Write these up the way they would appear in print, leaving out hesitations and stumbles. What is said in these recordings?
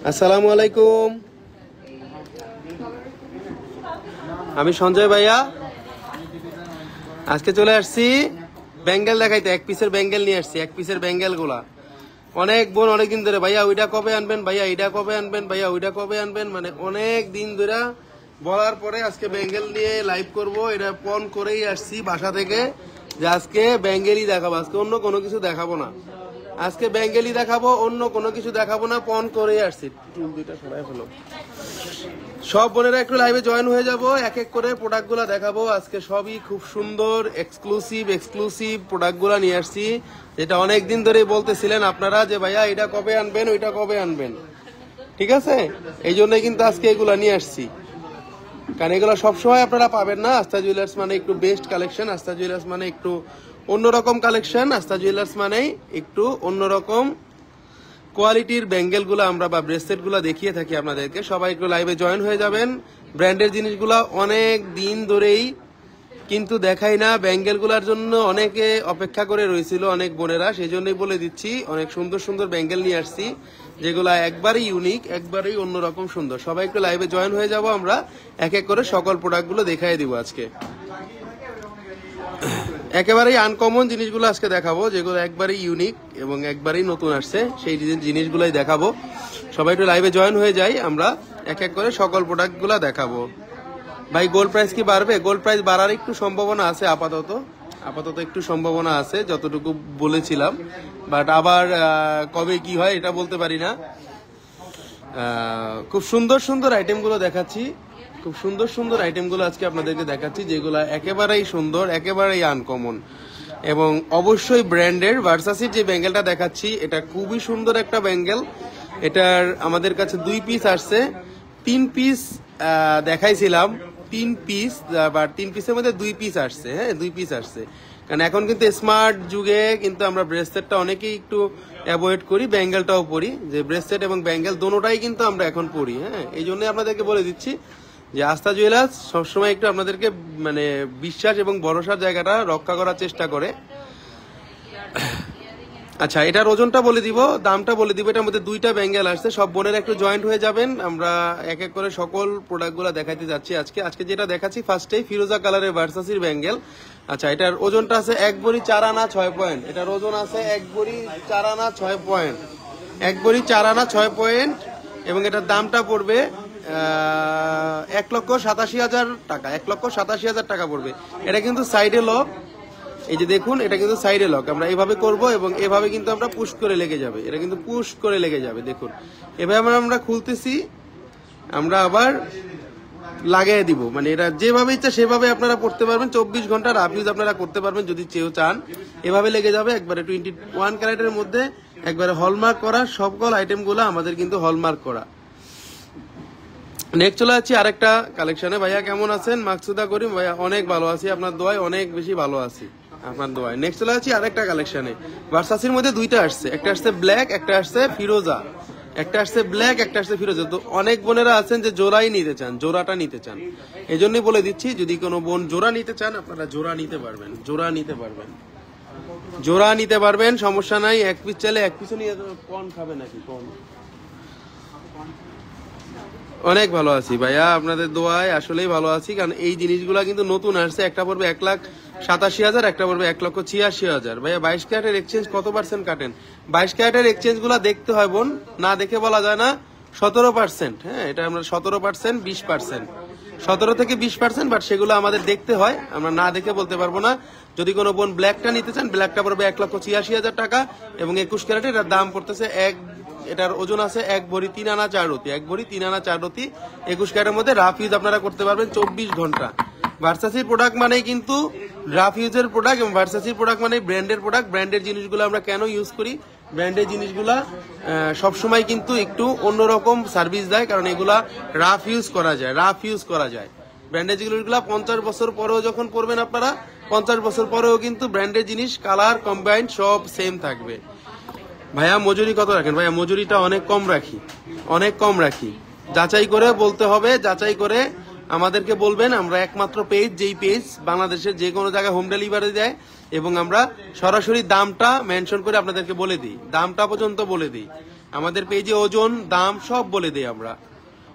আসসালামু আলাইকুম, আমি সঞ্জয় ভাইয়া। আজকে চলে আসছি ব্যাঙ্গেল দেখাইতে, এক পিসের ব্যাঙ্গেল নিয়ে আসছি, এক পিসের ব্যাঙ্গেল গুলা। অনেক বোন অনেকদিন ধরে ভাইয়া ওইটা কবে আনবেন, ভাইয়া এইটা কবে আনবেন, ভাইয়া ওইটা কবে আনবেন, মানে অনেক দিন ধরে বলার পরে আজকে ব্যাঙ্গেল নিয়ে লাইভ করব। এটা ফোন করেই আসছি বাসা থেকে যে আজকে ব্যাঙ্গেলই দেখাবো, আজকে অন্য কোনো কিছু দেখাবো না, আজকে ব্যাঙ্গেলই দেখাবো, অন্য কোনো কিছু দেখাবো না, ফোন করেই আসছি। দুইটা সরাই ফেলো। সব বোনেরা একটু লাইভে জয়েন হয়ে যাব, এক এক করে প্রোডাক্টগুলো দেখাবো। আজকে সবই খুব সুন্দর এক্সক্লুসিভ প্রোডাক্টগুলো নিয়ে আসছি, যেটা অনেকদিন ধরেই বলতেছিলেন আপনারা যে ভাইয়া এটা কবে আনবেন, ওইটা কবে আনবেন। ঠিক আছে, এই জন্যই কিন্তু আজকে এগুলা নিয়ে আসছি, কারণ এগুলো সবসময় আপনারা পাবেন না। আস্থা জুয়েলার্স মানে একটু বেস্ট কালেকশন, আস্থা জুয়েলার্স মানে একটু অন্যরকম কালেকশন, আস্থা জুয়েলার্স মানে একটু অন্যরকম কোয়ালিটির ব্যাঙ্গেল গুলা আমরা বা ব্রেসলেট গুলা দেখিয়ে থাকি আপনাদেরকে। সবাই একটু লাইভে জয়েন হয়ে যাবেন। ব্র্যান্ডের জিনিসগুলা অনেক দিন ধরেই কিন্তু দেখাই না, ব্যাঙ্গেল গুলার জন্য অনেকে অপেক্ষা করে রয়েছিল, অনেক বোনেরা, সেই জন্যই বলে দিচ্ছি অনেক সুন্দর সুন্দর ব্যাঙ্গেল নিয়ে আসছি, যেগুলা একবারই ইউনিক, একবারই অন্যরকম সুন্দর। সবাই একটু লাইভে জয়েন হয়ে যাব, আমরা এক এক করে সকল প্রোডাক্টগুলো দেখাই দিব আজকে। একেবারেই আনকমন জিনিসগুলো আজকে দেখাবো, যেগুলো একবারেই ইউনিক এবং একবারেই নতুন আসছে, সেই জিনিসগুলোই দেখাবো। সবাই একটু লাইভে জয়েন হয়ে যাই, আমরা এক এক করে সকল প্রোডাক্টগুলো দেখাবো। ভাই গোল্ড প্রাইস কি বাড়বে? গোল্ড প্রাইস বাড়ার একটু সম্ভাবনা আছে, আপাতত একটু সম্ভাবনা আছে যতটুকু বলেছিলাম, বাট আবার কবে কি হয় এটা বলতে পারি না। খুব সুন্দর সুন্দর আইটেমগুলো দেখাচ্ছি, খুব সুন্দর সুন্দর আইটেমগুলো আজকে আপনাদেরকে দেখাচ্ছি, যেগুলো একেবারেই সুন্দর, একেবারেই আনকমন এবং অবশ্যই ব্র্যান্ডের। ভার্সাসির যে ব্যাঙ্গেলটা দেখাচ্ছি এটা খুবই সুন্দর একটা ব্যাঙ্গেল। এটার আমাদের কাছে 2 পিস আসছে, 3 পিস দেখাইছিলাম, 3 পিস, বাট 3 পিসের মধ্যে 2 পিস আসছে। হ্যাঁ, 2 পিস আসছে, কারণ এখন কিন্তু স্মার্ট যুগে কিন্তু আমরা ব্রেসলেটটা অনেকেই একটু অ্যাভয়েড করি, ব্যাঙ্গেলটাও পরি, যে ব্রেসলেট এবং ব্যাঙ্গেল দোনোটাই কিন্তু আমরা এখন পরি। হ্যাঁ, এই জন্য আপনাদেরকে বলে দিচ্ছি যে আস্থা জুয়েলার্স সবসময় একটু আপনাদেরকে মানে বিশ্বাস এবং ভরসার জায়গাটা রক্ষা করার চেষ্টা করে। আচ্ছা, এটার ওজনটা বলে দিব, দামটা বলে দিব। এটার মধ্যে 2টা ব্যাঙ্গেল আসছে, সব বোনেরা একটু জয়েন্ট হয়ে যাবেন, আমরা এক এক করে সকল প্রোডাক্টগুলো দেখাইতে যাচ্ছি আজকে যেটা দেখাচ্ছি ফার্স্টেই ফিরোজা কালারের ভার্সাসির ব্যাঙ্গেল। আচ্ছা, এটার ওজনটা আছে 1 ভরি 4 আনা 6 পয়েন্ট। এটার ওজন আছে 1 ভরি 4 আনা 6 পয়েন্ট, 1 ভরি 4 আনা 6 পয়েন্ট, এবং এটার দামটা পড়বে 1,87,000 টাকা, 1,87,000 টাকা পড়বে। এটা কিন্তু সাইডে লক, এই যে দেখুন, এটা কিন্তু সাইডে লক। আমরা এইভাবে করব এবং এভাবে কিন্তু আমরা পুশ করে লেগে যাবে, এটা কিন্তু পুশ করে লেগে যাবে। দেখুন, এভাবে আমরা খুলতেছি, আমরা আবার লাগাই দিব, মানে এটা যেভাবে ইচ্ছা সেভাবে আপনারা পড়তে পারবেন। 24 ঘন্টা রাফ ইউজ আপনারা করতে পারবেন যদি চেয়েও চান। এভাবে লেগে যাবে, একবারে 21 ক্যারেটের মধ্যে একবারে হলমার্ক করা সকল আইটেমগুলো আমাদের কিন্তু হলমার্ক করা। নেক্সট চলে যাচ্ছি আরেকটা কালেকশনে। ভাইয়া কেমন আছেন? মাকসুদা করিম ভাইয়া, অনেক ভালো আছি, আপনার দোয়ায় অনেক বেশি ভালো আছি, আপনার দোয়ায়। নেক্সট চলে যাচ্ছি আরেকটা কালেকশনে। ভার্সাসির মধ্যে 2টা আসছে, একটা আসছে ব্ল্যাক, একটা আসছে ফিরোজা, একটা আসছে ব্ল্যাক, একটা আসছে ফিরোজা। তো অনেক বোনেরা আছেন যে জোড়াই নিতে চান, জোড়াটা নিতে চান, এই জন্যই বলে দিচ্ছি যদি কোনো বোন জোড়া নিতে চান আপনারা জোড়া নিতে পারবেন, জোড়া নিতে পারবেন, সমস্যা নাই। 1 পিস চাইলে 1 পিসও নিয়ে, কোন খাবে নাকি কোন। অনেক ভালো আছি ভাইয়া, আপনাদের দোয়ায় আসলেই ভালো আছি, কারণ এই জিনিসগুলা কিন্তু নতুন আসছে। একটা পড়বে 1,87,000, একটা পড়বে 1,86,000। ভাইয়া 22 ক্যারেটের এক্সচেঞ্জ কত % কাটেন? 22 ক্যারেটের এক্সচেঞ্জ গুলা দেখতে হয় বোন, না দেখে বলা যায় না। 17%, হ্যাঁ, এটা আমরা 17%, 20%, 17 থেকে 20%, বাট সেগুলো আমাদের দেখতে হয়, আমরা না দেখে বলতে পারবো না। যদি কোনো বোন ব্ল্যাকটা নিতে চান, ব্ল্যাকটা পড়বে 1,86,000 টাকা এবং 21 ক্যারেটের এটার দাম পড়তেছে এটার ওজন আছে 1 ভরি 3 আনা 4 রতি, 1 ভরি 3 আনা 4 রতি। 21 ক্যারেটের মধ্যে রাফ ইউজ আপনারা করতে পারবেন 24 ঘন্টা। ভার্সাসির প্রোডাক্ট মানেই কিন্তু রাফ ইউজের প্রোডাক্ট, এবং ভার্সাসির প্রোডাক্ট মানে ব্র্যান্ডের প্রোডাক্ট। ব্র্যান্ডের জিনিসগুলো আমরা কেন ইউজ করি? ব্র্যান্ডের জিনিসগুলা সবসময় কিন্তু একটু অন্যরকম সার্ভিস দেয়, কারণ এগুলা রাফ ইউজ করা যায়। ব্র্যান্ডের জিনিসগুলা 50 বছর পরেও যখন পরবেন আপনারা, 50 বছর পরেও কিন্তু ব্র্যান্ডের জিনিস কালার কম্বাইন্ড সব সেম থাকবে। ভাইয়া মজুরি কত রাখেন? ভাইয়া মজুরিটা অনেক কম রাখি, যাচাই করে বলতে হবে, যাচাই করে আমাদেরকে বলবেন, আমরা একমাত্র পেজ, যেই পেজ বাংলাদেশের যে কোনো জায়গায় হোম ডেলিভারি দেয়, এবং আমরা সরাসরি দামটা মেনশন করে আপনাদেরকে বলে দিই, দামটা পর্যন্ত বলে দিই। আমাদের পেজে ওজন, দাম সব বলে দিই আমরা।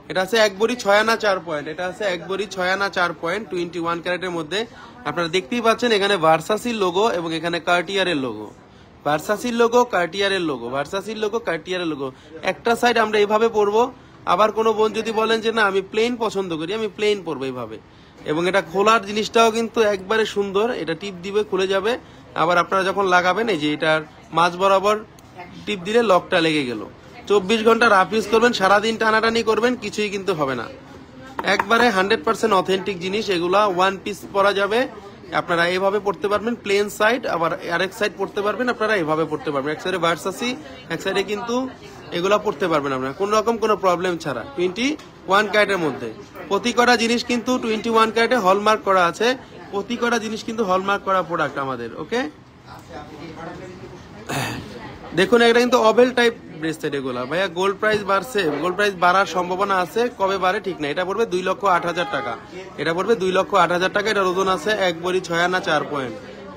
এটা আছে 1 ভরি 6 আনা 4 পয়েন্ট, এটা আছে 1 ভরি 6 আনা 4 পয়েন্ট 21 ক্যারেটের মধ্যে। আপনারা দেখতেই পাচ্ছেন এখানে ভার্সাসির লোগো এবং এখানে কার্টিয়ারের লোগো, ভার্সাসির লোগো, কার্টিয়ারের লোগো, ভার্সাসির লোগো, কার্টিয়ারের লোগো। একটা সাইড আমরা এইভাবে পরবো, আবার কোনো বোন যদি বলেন যে না আমি প্লেন পছন্দ করি, আমি প্লেন পরবো এইভাবে। এবং এটা খোলার জিনিসটাও কিন্তু একবারে সুন্দর, এটা টিপ দিবে খুলে যাবে। আবার আপনারা যখন লাগাবেন, এই যে এটার মাঝ বরাবর টিপ দিলে লকটা লেগে গেল। 24 ঘন্টা রাফ ইউজ করবেন, সারাদিন টানাটানি করবেন, কিছুই কিন্তু হবে না। একবারে 100% অথেন্টিক জিনিস এগুলা। 1 পিস পরা যাবে, আপনারা এইভাবে পড়তে পারবেন, প্লেন সাইড, আবার আরেক সাইড পড়তে পারবেন, আপনারা এইভাবে পড়তে পারবেন। এক সাইডে ভার্সাসি, এক সাইডে কিন্তু এগুলা পড়তে পারবেন আপনারা কোন রকম কোনো প্রবলেম ছাড়া। 21 ক্যারেটের মধ্যে প্রতি কটা জিনিস কিন্তু 21 ক্যারেটে হলমার্ক করা আছে, প্রতি কটা জিনিস কিন্তু হলমার্ক করা প্রোডাক্ট আমাদের। ওকে, দেখুন এটা কিন্তু অবেল টাইপ ব্রেসলেট এগুলা। ভাইয়া গোল্ড প্রাইস বাড়ছে, গোল্ড প্রাইস বাড়ার সম্ভাবনা আছে, কবে বাড়ে ঠিক না। এটা পড়বে 2,08,000 টাকা, এটা পড়বে 2,08,000 টাকা। এটার ওজন আছে 1 ভরি 6 আনা 4 পয়েন্ট,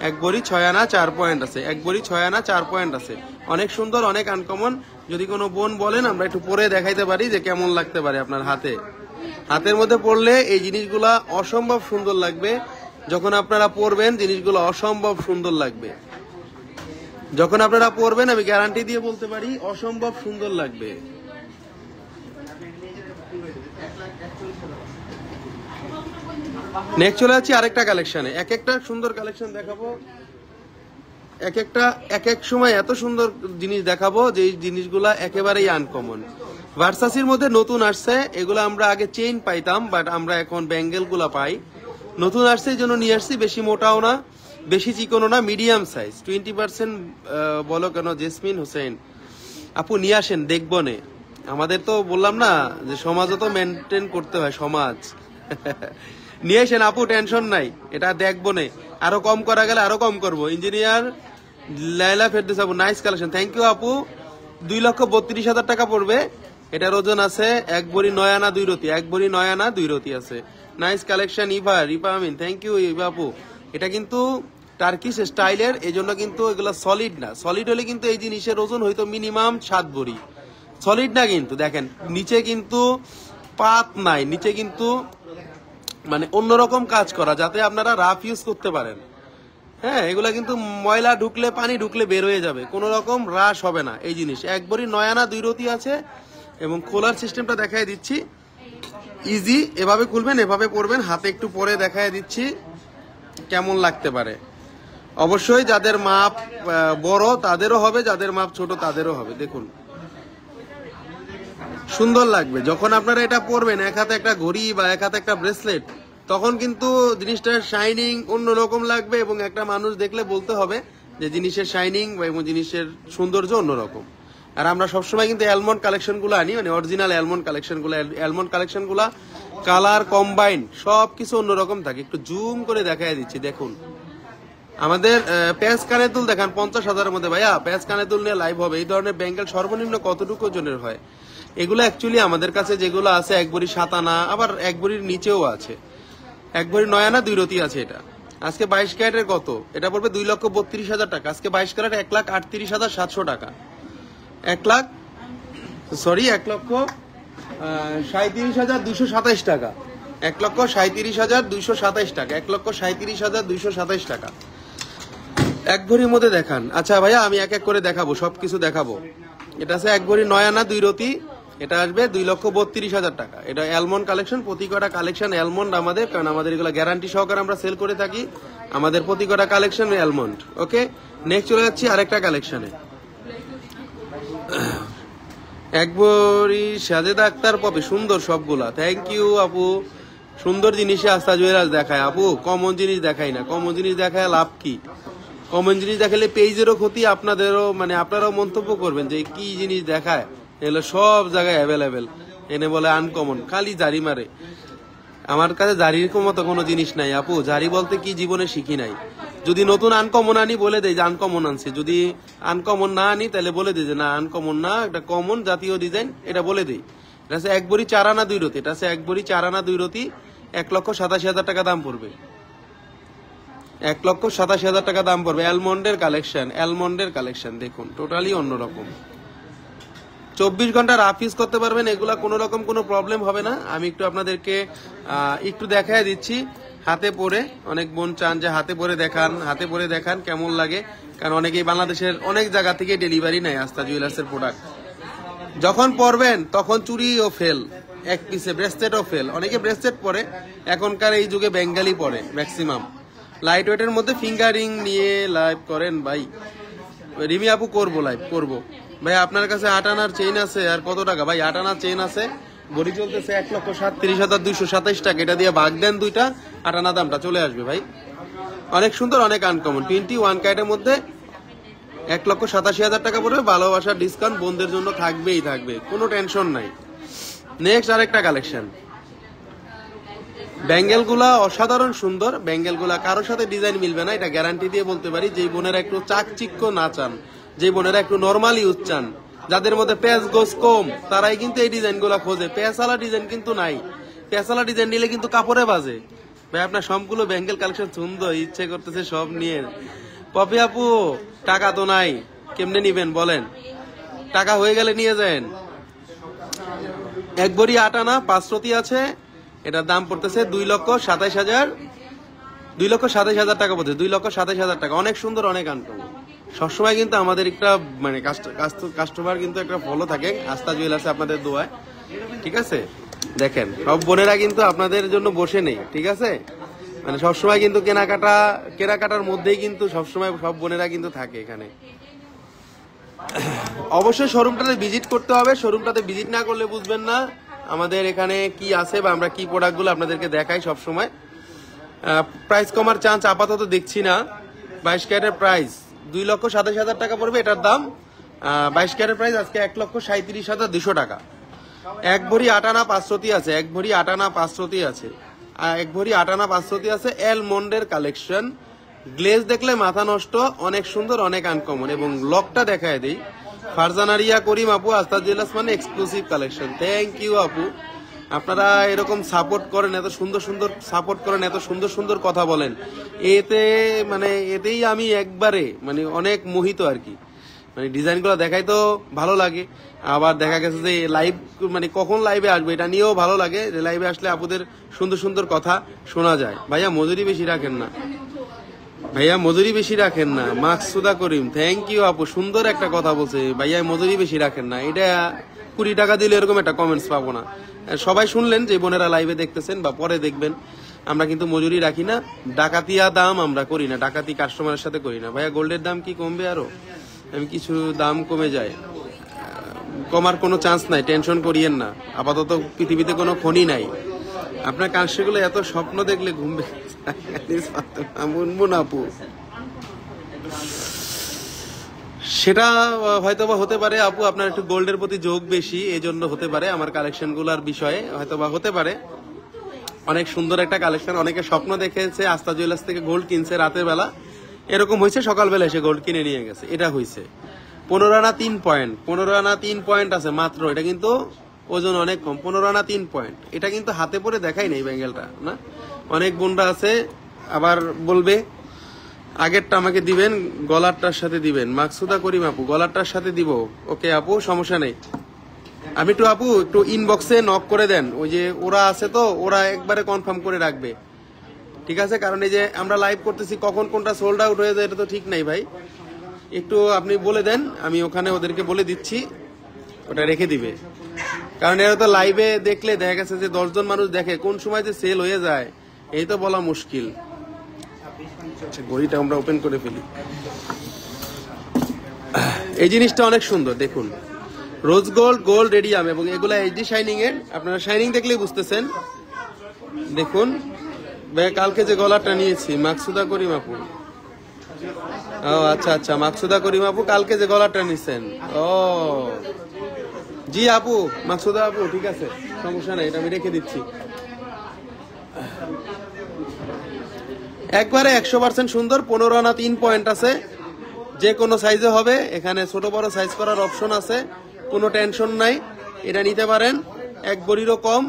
1 ভরি 6 আনা 4 পয়েন্ট আছে, 1 ভরি 6 আনা 4 পয়েন্ট আছে। অনেক সুন্দর, অনেক আনকমন। যদি কোনো বোন বলেন আমরা একটু পরে দেখাইতে পারি যে কেমন লাগতে পারে আপনার হাতে। হাতের মধ্যে পড়লে এই জিনিসগুলা অসম্ভব সুন্দর লাগবে, যখন আপনারা পরবেন জিনিসগুলো অসম্ভব সুন্দর লাগবে। যখন আপনারা পরবেন আমি গ্যারান্টি দিয়ে বলতে পারি অসম্ভব সুন্দর লাগবে। নেক্সট চলে যাচ্ছি আরেকটা কালেকশনে। এক একটা সুন্দর কালেকশন দেখাবো, এক একটা এক এক সময় এত সুন্দর জিনিস দেখাবো যে জিনিসগুলা একেবারেই আনকমন। ভার্সাসির মধ্যে নতুন আসছে, এগুলো আমরা আগে চেইন পাইতাম, বাট আমরা এখন ব্যাঙ্গেল গুলা পাই। নতুন আসছে এই জন্য নিয়ে আসছি, বেশি মোটাও না বেশি চিকনও না, মিডিয়াম সাইজ। 20% বলো কেন জেসমিন হোসেন আপু, নিয়ে আসেন দেখবো নে। আমাদের তো বললাম না যে সমাজও তো মেনটেন করতে হয়, সমাজ। নিয়ে আসেন আপু, টেনশন নাই, এটা দেখবো নে। আরো কম করা গেলে আরো কম করবো। ইঞ্জিনিয়ার লাইলা ফেরদৌস আপু, নাইস কালেকশন, থ্যাংক ইউ আপু। 2,32,000 টাকা পড়বে। এটার ওজন আছে 1 ভরি 9 আনা 2 রতি, 1 ভরি 9 আনা 2 রতি আছে। Nice collection Ripa Amin, thank you Eva আপু। এটা কিন্তু টার্কিশ স্টাইলের, এই জন্য কিন্তু এগুলো সলিড না। সলিড হলে কিন্তু এই জিনিসের ওজন হয়তো মিনিমাম 7 ভরি। সলিড না কিন্তু দেখেন নিচে কিন্তু পাত নাই, নিচে কিন্তু মানে অন্যরকম কাজ করা, যাতে আপনারা রাফ ইউজ করতে পারেন। হ্যাঁ, এগুলা কিন্তু ময়লা ঢুকলে, পানি ঢুকলে বের হয়ে যাবে, কোন রকম হ্রাস হবে না এই জিনিস। 1 ভরি 9 আনা 2 রতি আছে। এবং খোলার সিস্টেমটা দেখাই দিচ্ছি, ইজি। এভাবে খুলবেন, এভাবে পরবেন। হাতে একটু পরে দেখাই দিচ্ছি কেমন লাগতে পারে। অবশ্যই যাদের মাপ বড় তাদেরও হবে, যাদের মাপ ছোট তাদেরও হবে। দেখুন সুন্দর লাগবে যখন আপনারা এটা পরবেন, এক হাতে একটা ঘড়ি বা এক হাতে একটা ব্রেসলেট, তখন কিন্তু জিনিসটার শাইনিং অন্যরকম লাগবে, এবং একটা মানুষ দেখলে বলতে হবে যে জিনিসের শাইনিং বা জিনিসের সৌন্দর্য অন্যরকম। আর আমরা সবসময় কিন্তু অ্যালমন্ড কালেকশন গুলো আনি, মানে অরিজিনাল অ্যালমন্ড কালেকশন গুলো। অ্যালমন্ড কালেকশন গুলা কালার কম্বাইন সবকিছু অন্যরকম থাকে। একটু জুম করে দেখাই দিচ্ছি, দেখুন আমাদের প্যাঁচ কানের দুল দেখান 50,000-এর মধ্যে। ভাইয়া প্যাঁচ কানের দুল নিয়ে লাইভ হবে। এই ধরনের ব্যাঙ্গেল সর্বনিম্ন কতটুকু ওজনের হয়? এগুলো অ্যাকচুয়ালি আমাদের কাছে যেগুলো আছে 1 ভরি 7 আনা, আবার 1 ভরির নিচেও আছে, 1 ভরি 9 আনা 2 রতি আছে। এটা আজকে 22 ক্যারেটের কত? এটা পড়বে 2,32,000 টাকা। আজকে 22 ক্যারেট 1,38,700 টাকা। 1,37,227 টাকা। 1,37,227 টাকা। 1,37,227 টাকা 1 ভরির মধ্যে দেখান। আচ্ছা ভাইয়া আমি এক এক করে দেখাবো, সবকিছু দেখাবো। এটা আছে 1 ভরি 9 আনা 2 রতি, এটা আসবে 2,32,000 টাকা। এটা অ্যালমন্ড কালেকশন, প্রতি কটা কালেকশন অ্যালমন্ড আমাদের, কারণ আমাদের এগুলো গ্যারান্টি সহকারে আমরা সেল করে থাকি। আমাদের প্রতি কটা কালেকশন অ্যালমন্ড। ওকে, নেক্সট চলে যাচ্ছি আরেকটা কালেকশনে। 1 ভরি সাজেদা আক্তার পপি, সুন্দর সবগুলা, থ্যাংক ইউ আপু। সুন্দর জিনিসে আস্থা জুয়েলার্স দেখায় আপু, কমন জিনিস দেখাই না। কমন জিনিস দেখায় লাভ কি? কমন জিনিস দেখালে পেজেরও ক্ষতি, আপনাদেরও, মানে আপনারাও মন্তব্য করবেন যে কি জিনিস দেখায়, এগুলো সব জায়গায় অ্যাভেলেবেল। এনে বলে আনকমন, খালি জারি মারে। আমার কাছে জারির মতো কোনো জিনিস নাই আপু। জারি বলতে কি জীবনে শিখি নাই। যদি নতুন আনকমন আনি বলে দেয় যে আনকমন আনছি, যদি আনকমন না আনি তাহলে বলে দিই যে না আনকমন না, একটা কমন জাতীয় ডিজাইন, এটা বলে দিই। এটা আছে 1 ভরি 4 আনা 2 রতি। এটা আছে 1 ভরি 4 আনা 2 রতি, 1,87,000 টাকা দাম পড়বে। 1,87,000 টাকা দাম পড়বে। অ্যালমন্ডের কালেকশন দেখুন, টোটালি অন্যরকম। 24 ঘন্টা রাফ ইউজ করতে পারবেন, এগুলা কোনো রকম কোনো প্রবলেম হবে না। আমি একটু আপনাদেরকে একটু দেখায় দিচ্ছি হাতে পরে। অনেক বোন চান যে হাতে পরে দেখান কেমন লাগে, কারণ অনেকেই বাংলাদেশের অনেক জায়গা থেকে ডেলিভারি নেয় আস্থা জুয়েলার্সের প্রোডাক্ট। যখন পরবেন তখন চুরিও ফেল, এক পিসে ব্রেসলেটও ফেল। অনেকে ব্রেসলেট পরে, এখনকার এই যুগে বেঙ্গালি পরে ম্যাক্সিমাম। লাইট ওয়েটের মধ্যে ফিঙ্গারিং নিয়ে লাইভ করেন ভাই। রিমি আপু করবো ভাই। আপনার কাছে 8 আনার চেইন আছে আর কত টাকা ভাই? 8 আনার চেইন আছে, ঘড়ি চলতেছে 1,37,227 টাকা। এটা দিয়ে ভাগ দেন 2টা, 8 আনা দামটা চলে আসবে ভাই। অনেক সুন্দর, অনেক আনকমন। 21 ক্যারেটের মধ্যে 1,87,000 টাকা পড়বে। ভালোবাসার ডিসকাউন্ট বোনদের জন্য থাকবেই থাকবে, কোনো টেনশন নাই। নেক্সট আরেকটা কালেকশন। ব্যাঙ্গেল গুলা অসাধারণ সুন্দর। ব্যাঙ্গেল গুলা কারোর সাথে ডিজাইন মিলবে না, এটা গ্যারান্টি দিয়ে বলতে পারি। যে বোনেরা একটু চাকচিক্য না চান, যে বোনেরা একটু নর্মালি ইউজ চান, যাদের মধ্যে পেঁয়াজ গোস কম, তারাই কিন্তু এই ডিজাইন গুলা খোঁজে। পেঁয়াজওয়ালা ডিজাইন কিন্তু নাই, পেঁয়াজওয়ালা ডিজাইন নিলে কিন্তু কাপড়ে বাজে ভাই। আপনার সবগুলো ব্যাঙ্গেল কালেকশন সুন্দর, ইচ্ছে করতেছে সব নিয়ে। পপি আপু টাকা তো নাই, কেমনে নিবেন বলেন? টাকা হয়ে গেলে নিয়ে যান। 1 ভরি 8 আনা 5 রতি আছে, এটার দাম পড়তেছে 2,27,000 টাকা পড়ছে। 2,27,000 টাকা। অনেক সুন্দর, অনেক আনকমন। সবসময় কিন্তু আমাদের একটা মানে কাস্টমার কিন্তু একটা ফলো থাকে আস্থা জুয়েলার্সে, আপনাদের দোয়ায়। ঠিক আছে, দেখেন সব বোনেরা কিন্তু আপনাদের জন্য বসে নেই। ঠিক আছে, মানে সবসময় কিন্তু কেনাকাটার মধ্যেই কিন্তু সবসময় সব বোনেরা কিন্তু থাকে এখানে। অবশ্যই শোরুমটাতে ভিজিট করতে হবে। শোরুমটাতে ভিজিট না করলে বুঝবেন না আমাদের এখানে কি আছে বা আমরা কি প্রোডাক্টগুলো আপনাদেরকে দেখাই সবসময়। প্রাইস কমার চান্স আপাতত দেখছি না। 22 ক্যারেটের প্রাইস 2,27,000 টাকা পড়বে এটার দাম। 22 ক্যারেটের প্রাইস আজকে 1,37,200 টাকা। 1 ভরি 8 আনা 5 রতি আছে, 1 ভরি 8 আনা 5 রতি আছে, 1 ভরি 8 আনা 5 রতি আছে। অ্যালমন্ডের কালেকশন, গ্লেজ দেখলে মাথা নষ্ট, অনেক সুন্দর, অনেক আনকমন। এবং লকটা দেখায় দিই। ফারজানারিয়া করিম আপু, আস্থা জুয়েলার্স মানে এক্সক্লুসিভ কালেকশন। থ্যাংক ইউ আপু, আপনারা এরকম সাপোর্ট করেন, এত সুন্দর সুন্দর সাপোর্ট করেন, এত সুন্দর সুন্দর কথা বলেন। এতেই আমি একবারে মানে অনেক মোহিত আর কি। মানে ডিজাইনগুলো দেখাই তো ভালো লাগে। আবার দেখা গেছে যে লাইভ মানে কখন লাইভে আসবে এটা নিয়েও ভালো লাগে, যে লাইভে আসলে আপুদের সুন্দর সুন্দর কথা শোনা যায়। ভাইয়া মজুরি বেশি রাখেন না। মাকসুদা করিম, থ্যাংক ইউ আপু, সুন্দর একটা কথা বলছে। ভাইয়া মজুরি বেশি রাখেন না, এটা 20 টাকা দিলে এরকম একটা কমেন্টস পাবো না। সবাই শুনলেন যে বোনেরা লাইভে দেখতেছেন বা পরে দেখবেন, আমরা কিন্তু মজুরি রাখি না, ডাকাতিয়া দাম আমরা করি না, ডাকাতি কাস্টমারের সাথে করি না। ভাইয়া গোল্ডের দাম কি কমবে আরো? আমি কিছু দাম কমে যায়, কমার কোনো চান্স নাই, টেনশন করিয়েন না। আপাতত পৃথিবীতে কোনো খনি নাই। আপনার কাজগুলো এত স্বপ্ন দেখলে ঘুমবে আপু, সেটা হয়তোবা হতে পারে আপু, আপনার একটু গোল্ডের প্রতি ঝোঁক বেশি, এই জন্য হতে পারে। আমার কালেকশন গুলার বিষয়ে হয়তোবা হতে পারে। অনেক সুন্দর একটা কালেকশন। অনেকে স্বপ্ন দেখেছে আস্থা জুয়েলার্স থেকে গোল্ড কিনছে রাতের বেলা, এরকম হয়েছে, সকালবেলা এসে গোল্ড কিনে নিয়ে গেছে। এটা হয়েছে 15 আনা 3 পয়েন্ট, 15 আনা 3 পয়েন্ট আছে মাত্র। এটা কিন্তু ওজন অনেক কম, 15 আনা 3 পয়েন্ট। এটা কিন্তু হাতে পরে দেখাই নেই ব্যাঙ্গেলটা না। অনেক বোনরা আছে আবার বলবে আগেরটা আমাকে দিবেন, গলারটার সাথে দিবেন। মাকসুদা করিম আপু, গলারটার সাথে দিব। ওকে আপু, সমস্যা নেই। আমি একটু আপু একটু ইনবক্সে নক করে দেন, ওই যে ওরা আছে তো, ওরা একবারে কনফার্ম করে রাখবে। ঠিক আছে, কারণ এই যে আমরা লাইভ করতেছি, কখন কোনটা সোল্ড আউট হয়ে যায় এটা তো ঠিক নাই ভাই। একটু আপনি বলে দেন, আমি ওখানে ওদেরকে বলে দিচ্ছি, ওটা রেখে দিবে। কারণ এরা তো লাইভে দেখলে দেখা গেছে যে 10 জন মানুষ দেখে, কোন সময় যে সেল হয়ে যায় এই তো বলা মুশকিল। ঘড়িটা আমরা ওপেন করে ফেলি। এই জিনিসটা অনেক সুন্দর, দেখুন রোজ গোল্ড, গোল্ড রেডিয়াম, এবং এগুলা এইচডি শাইনিং এর। আপনারা শাইনিং দেখলেই বুঝতেছেন। দেখুন কালকে যে গলাটা নিয়েছি, মাকসুদা করিম আপু, ও আচ্ছা আচ্ছা, মাকসুদা করিম আপু কালকে যে গলাটা নিছেন। ও জি আপু, মাকসুদা আপু, ঠিক আছে, সমস্যা নাই, এটা আমি রেখে দিচ্ছি। একবারে 100% সুন্দর। 15 আনা 3 পয়েন্ট আছে, যে কোনো সাইজে হবে। এখানে ছোট বড় সাইজ করার অপশন আছে, কোনো টেনশন নাই, এটা নিতে পারেন। 1 ভরিরও কম,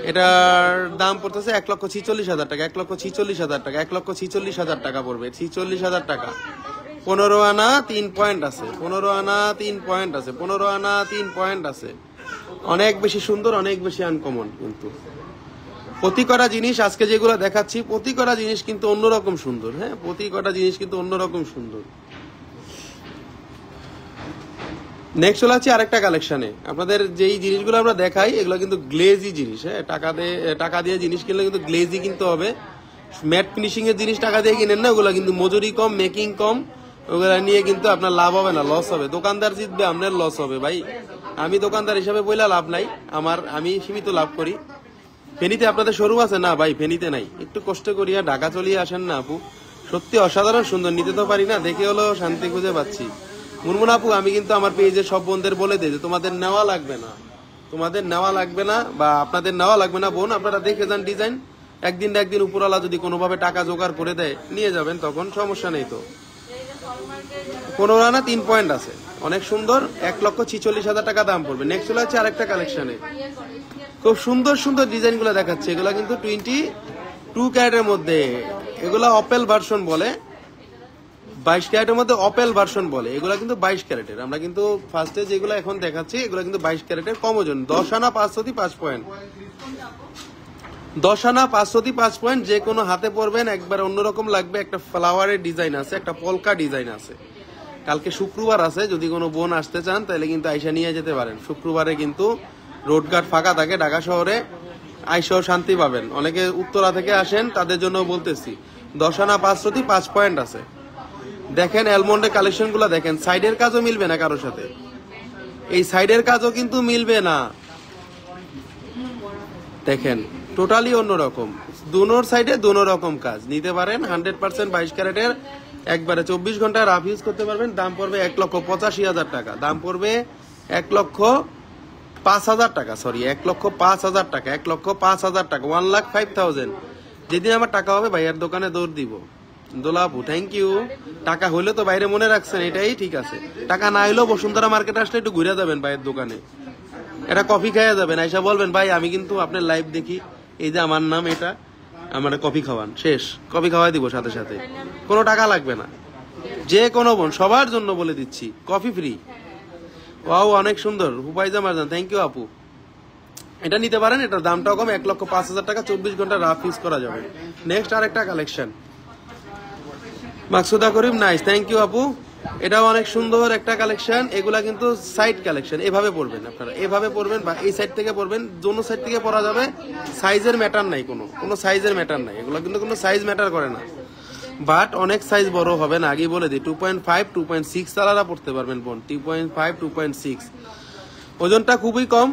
এটার দাম পড়তেছে 1,46,000 টাকা, 1,46,000 টাকা, 1,46,000 টাকা পড়বে, 46,000 টাকা। 15 আনা 3 পয়েন্ট আছে, 15 আনা 3 পয়েন্ট আছে, 15 আনা 3 পয়েন্ট আছে। অনেক বেশি সুন্দর, অনেক বেশি আনকমন। কিন্তু প্রতি কটা জিনিস আজকে যেগুলো দেখাচ্ছি, প্রতি কটা জিনিস কিন্তু অন্যরকম সুন্দর। হ্যাঁ, প্রতি কটা জিনিস কিন্তু অন্যরকম সুন্দর। নেক্সট চলে আসছে আরেকটা কালেকশনে। আপনাদের যেই জিনিসগুলো আমরা দেখাই এগুলো কিন্তু গ্লেজি জিনিস। হ্যাঁ, টাকা দিয়ে জিনিস কিনলে কিন্তু গ্লেজি কিনতে হবে। ম্যাট ফিনিশিং এর জিনিস টাকা দিয়ে কিনেন না, ওগুলো কিন্তু মজুরি কম, মেকিং কম, ওগুলা নিয়ে কিন্তু আপনার লাভ হবে না, লস হবে। দোকানদার জিতবে, আপনার লস হবে ভাই। আমি দোকানদার হিসাবে বইলা লাভ নাই, আমি সীমিত লাভ করি। ফেনীতে আপনাদের শোরুম আছে না ভাই? ফেনীতে নাই। একটু কষ্ট করিয়া ঢাকা চলিয়ে আসেন না আপু, সত্যি অসাধারণ সুন্দর। নিতে তো পারি না, দেখে হলো শান্তি খুঁজে পাচ্ছি। মুনমুন আপু, আমি কিন্তু আমার পেজে সব বোনদের বলে দিই যে তোমাদের নেওয়া লাগবে না, তোমাদের নেওয়া লাগবে না, বা আপনাদের নেওয়া লাগবে না বোন, আপনারা দেখে যান ডিজাইন। একদিন না একদিন উপরওয়ালা যদি কোনোভাবে টাকা জোগাড় করে দেয় নিয়ে যাবেন, তখন সমস্যা নেই। তো 15 আনা 3 পয়েন্ট আছে, অনেক সুন্দর, 1,46,000 টাকা দাম পড়বে। নেক্সট চলে যাচ্ছে আরেকটা কালেকশনে। খুব সুন্দর সুন্দর ডিজাইন গুলো দেখাচ্ছে। এগুলা কিন্তু 22 ক্যারেটের মধ্যে, এগুলা অপেল ভার্সন বলে। 22 ক্যারেটের মধ্যে অপেল ভার্সন বলে, এগুলা কিন্তু 22 ক্যারেটের। আমরা কিন্তু ফার্স্টে যেগুলো এখন দেখাচ্ছি এগুলো কিন্তু 22 ক্যারেটের কম ওজন। 10 আনা 505 পয়েন্ট, 10 আনা 505 পয়েন্ট। যে কোনো হাতে পরবেন একবার অন্যরকম লাগবে। একটা ফ্লাওয়ারের ডিজাইন আছে, একটা পলকা ডিজাইন আছে। কালকে শুক্রবার আছে, যদি কোনো বোন আসতে চান তাহলে কিন্তু আইসা নিয়ে যেতে পারেন। শুক্রবারে কিন্তু রোডঘাট ফাঁকা থাকে ঢাকা শহরে, আইসাও শান্তি পাবেন। অনেকে উত্তরা থেকে আসেন, তাদের জন্য বলতেছি 10 আনা 505 পয়েন্ট আছে। দেখেন অ্যালমন্ডের কালেকশন গুলা দেখেন, সাইডের কাজও মিলবে না কারোর সাথে, এই সাইডের কাজও কিন্তু মিলবে না। দেখেন টোটালি অন্যরকম, দুনোর সাইডে দুনো রকম কাজ। নিতে পারেন 100% 22 ক্যারেটের, একবারে 24 ঘন্টা রাফ ইউজ করতে পারবেন। দাম পড়বে 1,85,000 টাকা, দাম পড়বে 1,05,000 টাকা, সরি 1,05,000 টাকা, 1,05,000 টাকা, 1,05,000। যেদিন আমার টাকা হবে ভাইয়ার দোকানে দৌড় দিব। দোলাপু থ্যাংক ইউ। টাকা হইলে তো বাইরে মনে রাখছেন, এটাই ঠিক আছে। টাকা না হইলেও বসুন্ধরা মার্কেটে আসলে একটু ঘুরে যাবেন ভাইয়ের দোকানে, এটা কফি খাইয়া যাবেন। আইসা বলবেন ভাই আমি কিন্তু আপনার লাইভ দেখি, এই যে আমার নাম এটা, আমার কফি খাওয়ান, শেষ কফি খাওয়াই দিব সাথে সাথে, কোনো টাকা লাগবে না। যে কোনো বোন সবার জন্য বলে দিচ্ছি, কফি ফ্রি। ওয়াও অনেক সুন্দর, হুপাইজা মারজান থ্যাংক ইউ আপু। এটা নিতে পারেন, এটার দামটাও কম, 1,05,000 টাকা, 24 ঘন্টা রাফ ইউজ করা যাবে। নেক্সট আরেকটা collection, Maksuda Karim nice thank you আপু। এটাও অনেক সুন্দর একটা কালেকশন। এগুলা কিন্তু সাইড কালেকশন, এভাবে পড়বেন আপনারা, এভাবে পড়বেন বা এই সাইড থেকে পড়বেন, দোনো সাইড থেকে পড়া যাবে। সাইজের ম্যাটার নাই, কোনো সাইজের ম্যাটার নাই, এগুলো কিন্তু কোনো সাইজ ম্যাটার করে না। বাট অনেক সাইজ বড় হবে না, আগেই বলে দিই। 2.5 2.6 তালারা পড়তে পারবেন বোন, 2.5 2.6। ওজনটা খুবই কম।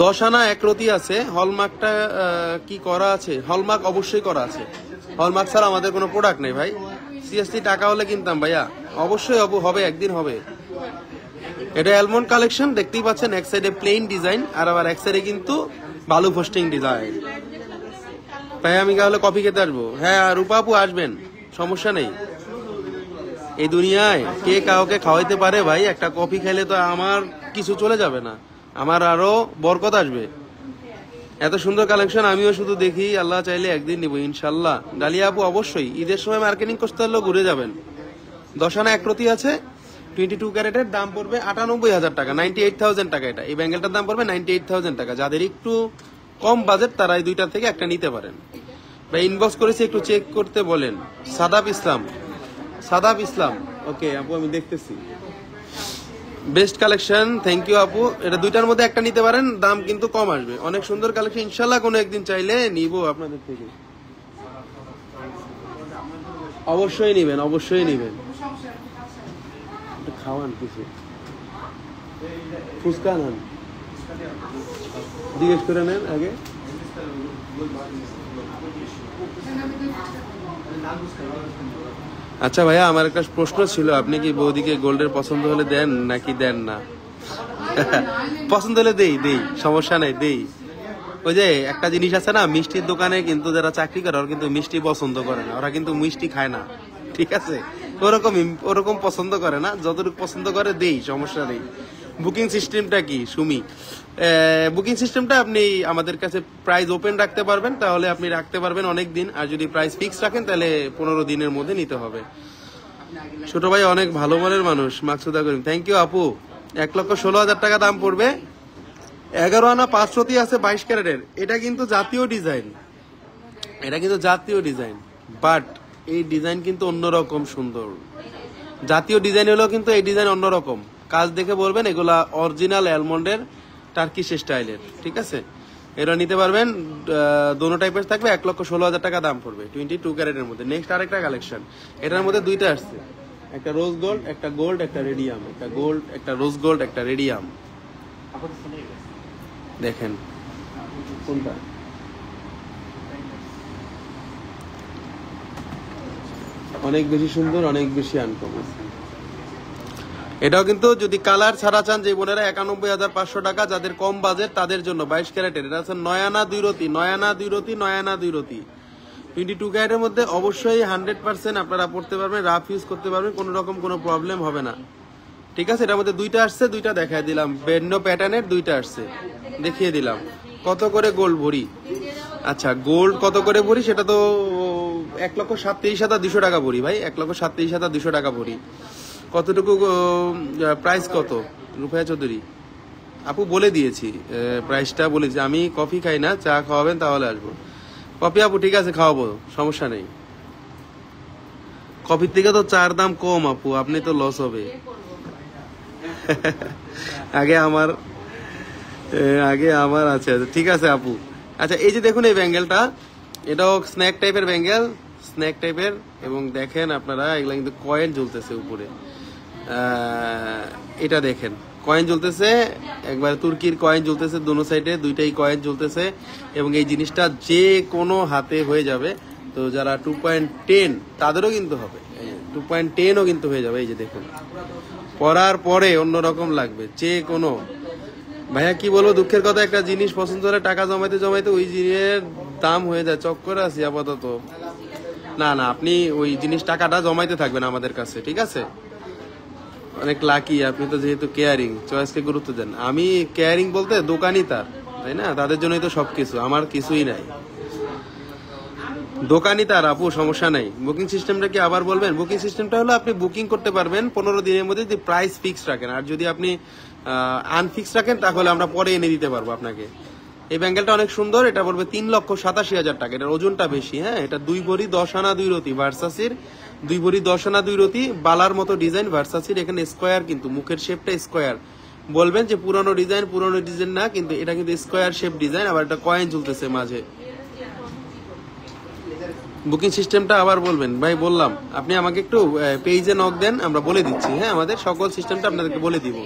10 আনা একরতি আছে। হলমার্কটা কি করা আছে? হলমার্ক অবশ্যই করা আছে। হলমার্ক ছাড়া আমাদের কোনো প্রোডাক্ট নেই ভাই। সিরিয়াসলি টাকা হলে কিনতাম ভাইয়া, অবশ্যই হবে, একদিন হবে। এটা অ্যালমন্ড কালেকশন দেখতেই পাচ্ছেন, এক সাইডে প্লেন ডিজাইন আর আবার এক সাইডে কিন্তু বালু পোস্টিং ডিজাইন। ভাই আমি তাহলে কফি খেতে আসবো। হ্যাঁ রূপা আপু আসবেন, সমস্যা নেই। এই দুনিয়ায় কে কাউকে খাওয়াইতে পারে ভাই? একটা কফি খাইলে তো আমার কিছু চলে যাবে না, আমার আরো বরকত আসবে। এত সুন্দর কালেকশন আমিও শুধু দেখি, আল্লাহ চাইলে একদিন নিব ইনশাল্লাহ। ডালিয়া আপু অবশ্যই ঈদের সময় মার্কেটিং করতে হলেও ঘুরে যাবেন। 10 আনা একরতি আছে, 22 ক্যারেটের, দাম পড়বে 98,000 টাকা, 98,000 টাকা। এটা এই ব্যাঙ্গেলটার দাম পড়বে 98,000 টাকা। যাদের একটু কম বাজেট তারা এই দুইটার থেকে একটা নিতে পারেন। ভাই ইনবক্স করেছি, একটু চেক করতে বলেন। সাদাব ইসলাম ওকে আপু আমি দেখতেছি। বেস্ট কালেকশন থ্যাংক ইউ আপু। এটা দুইটার মধ্যে একটা নিতে পারেন, দাম কিন্তু কম আসবে। অনেক সুন্দর কালেকশন, ইনশাল্লাহ কোনো একদিন চাইলে নিব আপনাদের থেকে। অবশ্যই নিবেন। খাওয়ান কিছু, ফুচকা নেন, জিজ্ঞেস করে নেন আগে। আচ্ছা ভাইয়া আমার একটা প্রশ্ন ছিল, আপনি কি বৌদিকে গোল্ডের পছন্দ হলে দেন নাকি দেন না? পছন্দ হলে দেই, সমস্যা নাই, দেই। ওই যে একটা জিনিস আছে না, মিষ্টির দোকানে কিন্তু যারা চাকরি করে ওরা কিন্তু মিষ্টি পছন্দ করে না, ওরা কিন্তু মিষ্টি খায় না, ঠিক আছে? ওরকম পছন্দ করে না, যতটুকু পছন্দ করে দেই, সমস্যা নেই। বুকিং সিস্টেমটা কি সুমি? বুকিং সিস্টেমটা আপনি আমাদের কাছে প্রাইস ওপেন রাখতে পারবেন, তাহলে আপনি রাখতে পারবেন অনেক দিন। আর যদি প্রাইস ফিক্স রাখেন তাহলে 15 দিনের মধ্যে নিতে হবে। ছোট ভাই অনেক ভালো মনের মানুষ, মাকসুদা করিম, থ্যাংক ইউ আপু। 1,16,000 টাকা দাম পড়বে। 11 আনা 5 রতি আছে 22 ক্যারেটের। এটা কিন্তু জাতীয় ডিজাইন, এটা কিন্তু জাতীয় ডিজাইন, বাট এই ডিজাইন কিন্তু অন্যরকম সুন্দর। জাতীয় ডিজাইন হলেও কিন্তু এই ডিজাইন অন্যরকম। কাজ দেখে বলবেন এগুলা অরিজিনাল অ্যালমন্ডের টার্কিশ স্টাইলের, ঠিক আছে? এরা নিতে পারবেন, দোনো টাইপের থাকবে। 1,16,000 টাকা দাম পড়বে 22 ক্যারেটের মধ্যে। নেক্সট আরেকটা কালেকশন, এটার মধ্যে দুইটা আসছে, একটা রোজ গোল্ড, একটা গোল্ড, একটা রেডিয়াম, একটা গোল্ড, একটা রোজ গোল্ড, একটা রেডিয়াম। দেখেন কোনটা অনেক বেশি সুন্দর, অনেক বেশি আনকমন। এটাও কিন্তু যদি কালার ছাড়া চান, যে বোনেরা 91,500 টাকা, যাদের কম বাজেট তাদের জন্য 22 ক্যারেটের। এটা আছে 9 আনা 2 রতি, 9 আনা 2 রতি, 9 আনা 2 রতি। 22 ক্যারেটের মধ্যে অবশ্যই 100% আপনারা পড়তে পারবেন, রাফ ইউজ করতে পারবেন, কোনো রকম কোনো প্রবলেম হবে না, ঠিক আছে? এটার মধ্যে দুইটা আসছে, দুইটা দেখাই দিলাম। ভিন্ন প্যাটার্নের দুইটা আসছে, দেখিয়ে দিলাম। কত করে গোল্ড ভরি? আচ্ছা, গোল্ড কত করে ভরি সেটা তো 1,37,200 টাকা ভরি ভাই, 1,37,200 টাকা ভরি। কতটুকু প্রাইস কত? রুফায়া চৌধুরী আপু বলে দিয়েছি, প্রাইসটা বলেছি। আমি কফি খাই না, চা খাওয়াবেন তাহলে আসবো। কফি আপু ঠিক আছে খাওয়াবো, সমস্যা নেই। কফির থেকে তো চার দাম কম আপু, আপনি তো লস হবে। আগে আমার আছে, ঠিক আছে আপু। আচ্ছা, এই যে দেখুন এই ব্যাঙ্গেলটা, এটাও স্ন্যাক টাইপের ব্যাঙ্গেল, স্ন্যাক টাইপের। এবং দেখেন আপনারা এগুলা কিন্তু কয়েন ঝুলতেছে উপরে। এটা দেখেন কয়েন ঝুলতেছে, একবার তুর্কির কয়েন ঝুলতেছে, দোনো সাইডে দুইটাই কয়েন ঝুলতেছে। এবং এই জিনিসটা যে কোনো হাতে হয়ে যাবে। তো যারা 2.10 তাদেরও কিন্তু হবে, 2.10ও কিন্তু হয়ে যাবে। এই যে দেখুন, পরার পরে অন্যরকম লাগবে যে কোনো। ভাইয়া কি বলবো, দুঃখের কথা, একটা জিনিস পছন্দ হলে টাকা জমাইতে জমাইতে ওই জিনিসের দাম হয়ে যায়। চক্করে আছি আপাতত। না না, আপনি ওই জিনিস টাকাটা জমাইতে থাকবেন আমাদের কাছে, ঠিক আছে? অনেক লাকি আপনি তো, যেহেতু কেয়ারিং, চয়েসকে গুরুত্ব দেন। আমি কেয়ারিং বলতে দোকানই তার, তাই না? তাদের জন্যই তো সবকিছু, আমার কিছুই নাই। দোকানই তার আপু, সমস্যা নাই। বুকিং সিস্টেমটা কি আবার বলবেন? বুকিং সিস্টেমটা হলো আপনি বুকিং করতে পারবেন 15 দিনের মধ্যে, যদি প্রাইস ফিক্স রাখেন। আর যদি আপনি আনফিক্স রাখেন তাহলে আমরা পরে এনে দিতে পারবো আপনাকে। এই ব্যাঙ্গেলটা অনেক সুন্দর, এটা বলবে 3,87,000 টাকা। এটার ওজনটা বেশি, হ্যাঁ। এটা 2 ভরি 10 আনা 2 রতি, ভার্সাসির 2 ভরি 10 আনা 2 রতি, বালার মতো ডিজাইন ভার্সাসির। এখানে স্কোয়ার, কিন্তু মুখের শেপটা স্কোয়ার। বলবেন যে পুরনো ডিজাইন না, কিন্তু এটা কিন্তু স্কোয়ার শেপ ডিজাইন। আবার এটা কয়েন ঝুলতেছে মাঝে। বুকিং সিস্টেমটা আবার বলবেন ভাই? বললাম, আপনি আমাকে একটু পেজে নক দেন, আমরা বলে দিচ্ছি, হ্যাঁ। আমাদের সকল সিস্টেমটা আপনাদেরকে বলে দিব।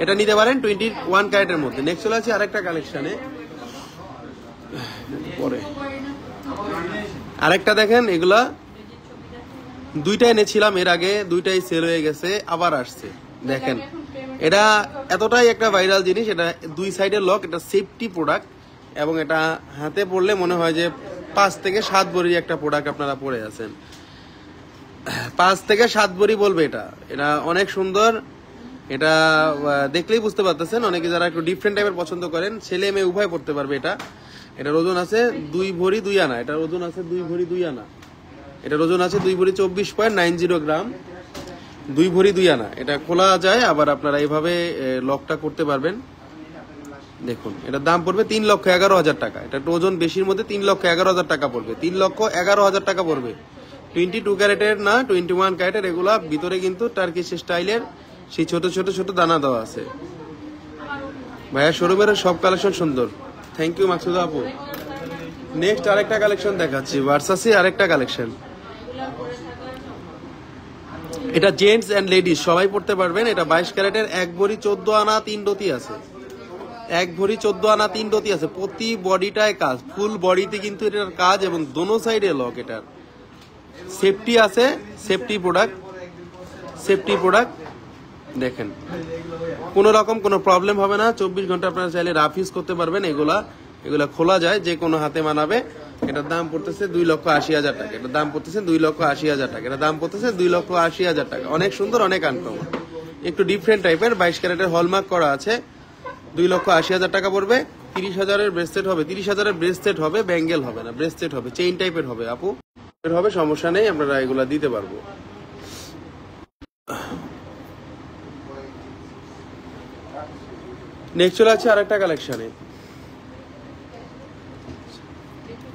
এটা নিতে পারেন 21 ক্যারেটের মধ্যে। নেক্সট চলে আছে আরেকটা কালেকশনে, পরে আরেকটা দেখেন। এগুলা দুইটা এনেছিলাম এর আগে, দুইটাই সেল হয়ে গেছে, আবার আসছে। দেখেন, এটা এতটাই একটা ভাইরাল জিনিস। এটা 2 সাইডের লক, এটা সেফটি প্রোডাক্ট। এবং এটা হাতে পড়লে মনে হয় যে 5 থেকে 7 ভরির একটা প্রোডাক্ট আপনারা পরে আছেন। 5 থেকে 7 ভরি বলবে এটা। এটা অনেক সুন্দর, এটা দেখলেই বুঝতে পারতেছেন। অনেকে যারা একটু ডিফারেন্ট টাইপের পছন্দ করেন, ছেলে মেয়ে উভয় পড়তে পারবে এটা। এটার ওজন আছে 2 ভরি 2 আনা। এটার ওজন আছে 2 ভরি 2 আনা। এটার ওজন আছে 2 ভরি 24.90 গ্রাম, 2 ভরি 2 আনা। এটা খোলা যায়, আবার আপনারা এইভাবে লকটা করতে পারবেন। দেখুন, এটার দাম পড়বে 3,11,000 টাকা। এটা ওজন বেশির মধ্যে 3,11,000 টাকা পড়বে, 3,11,000 টাকা পড়বে। 22 ক্যারেটের না, 21 ক্যারেটের। এগুলা ভিতরে কিন্তু টার্কিশ স্টাইলের সেই ছোট ছোট ছোট দানা দেওয়া আছে। ভাইয়া শোরুমের সব কালেকশন সুন্দর, থ্যাংক ইউ মাকসুদা আপু। নেক্সট আরেকটা কালেকশন দেখাচ্ছি, ভার্সাসি আরেকটা কালেকশন। এটা জেন্টস এন্ড লেডিস সবাই পড়তে পারবেন। এটা 22 ক্যারেটের, 1 ভরি 14 আনা 3 রতি আছে। 1 ভরি 14 আনা 3 রতি আছে। প্রতি বডিটায় কাজ, ফুল বডিতে কিন্তু এটার কাজ, এবং দোনো সাইডে লক। এটার সেফটি আছে, সেফটি প্রোডাক্ট। দেখেন, কোনো রকম কোনো প্রবলেম হবে না। 24 ঘন্টা আপনারা চাইলে রাফ ইউজ করতে পারবেন। এগুলা খোলা যায়, যে কোনো হাতে মানাবে। এটার দাম পড়তেছে 2,80,000 টাকা। এটার দাম পড়তেছে 2,80,000 টাকা। এটার দাম পড়তেছে 2,80,000 টাকা। অনেক সুন্দর, অনেক আনকমন। একটু ডিফারেন্ট টাইপের 22 ক্যারেটের হলমার্ক করা আছে, 2,80,000 টাকা পড়বে। 30,000-এর ব্রেসলেট হবে, 30,000-এর ব্রেসলেট হবে, ব্যাঙ্গেল হবে না, ব্রেসলেট হবে, চেইন টাইপের হবে আপু, হবে, সমস্যা নেই, আমরা এগুলা দিতে পারবো। নেক্সট চলে আছে আরেকটা কালেকশনে,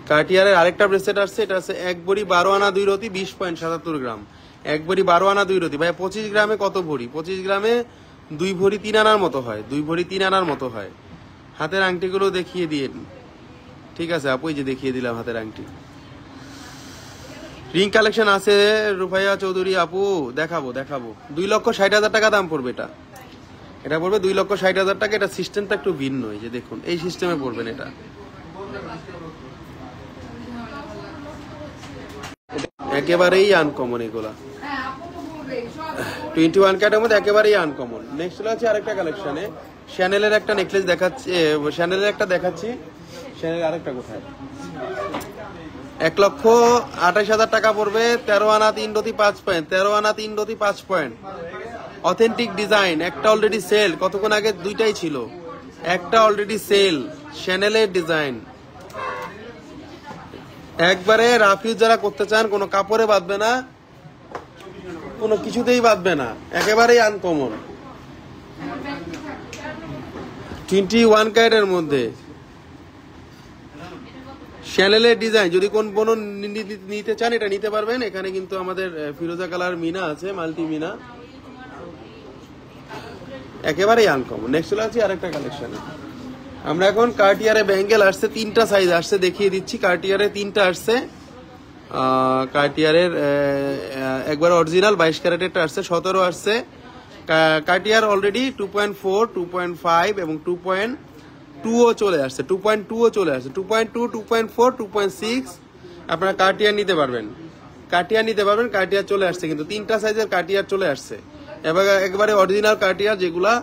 কার্টিয়ারের আরেকটা ব্রেসলেট আসছে, এটা আছে 1 ভরি 12 আনা 2 রতি 20.77 গ্রাম। 1 ভরি 12 আনা 2 রতি, ভাই 25 গ্রামে কত ভরি? 25 গ্রামে 2 ভরি 3 আনার মতো হয়, 2 ভরি 3 আনার মতো হয়। হাতের আংটিগুলো দেখিয়ে দিন। ঠিক আছে আপু, এই যে দেখিয়ে দিলাম হাতের আংটি। রিং কালেকশন আছে রুফাইয়া চৌধুরী আপু, দেখাবো 2,60,000 টাকা দাম পড়বে এটা, এটা পড়বে 2,60,000 টাকা। এটা সিস্টেমটা একটু ভিন্ন, এই যে দেখুন এই সিস্টেমে পড়বেন, এটা একেবারেই আনকমন, এগুলা 21 ক্যারেটের মধ্যে একেবারেই আনকমন। নেক্সট চলে আছে আরেকটা কালেকশনে, শ্যানেলের একটা নেকলেস দেখাচ্ছি, শ্যানেলের একটা দেখাচ্ছি, শ্যানেলের আরেকটা কোথায়, 1,28,000 টাকা পড়বে, 13 আনা 3 রতি 5 পয়েন্ট, 13 আনা 3 রতি 5 পয়েন্ট, অথেন্টিক ডিজাইন। একটা অলরেডি সেল, কতক্ষণ আগে দুইটাই ছিল, একটা অলরেডি সেল, শ্যানেলের ডিজাইন। একবারে রাফিউজ যারা করতে চান, কোনো কাপড়ে বাঁধবে না, কোনো কিছুতেই বাঁধবে না, একেবারেই আনকমন। 21 ক্যারেটের মধ্যে শ্যানেলের ডিজাইন। যদি কোন বোন নিতে চান এটা নিতে পারবেন। এখানে কিন্তু আমাদের ফিরোজা কালার মিনা আছে, মাল্টি মিনা, একেবারেই আনকমন। নেক্সট চলে আসছি আরেকটা কালেকশনে, আমরা এখন কার্টিয়ারে ব্যাঙ্গেল আসছে, 3টা সাইজ আসছে, দেখিয়ে দিচ্ছি। কার্টিয়ারে 3টা আসছে, কার্টিয়ারের একবার অরিজিনাল 22 ক্যারেটেরটা আসছে, 17 আসছে। কার্টিয়ার অলরেডি 2.4, 2.5 এবং 2.2ও চলে আসছে, 2.2ও চলে আসছে, 2.2, 2.4, 2.6 আপনারা কার্টিয়ার নিতে পারবেন, কার্টিয়ার নিতে পারবেন। কার্টিয়ার চলে আসছে, কিন্তু 3টা সাইজের কার্টিয়ার চলে আসছে। এবার একবারে অরিজিনাল কার্টিয়ার, যেগুলা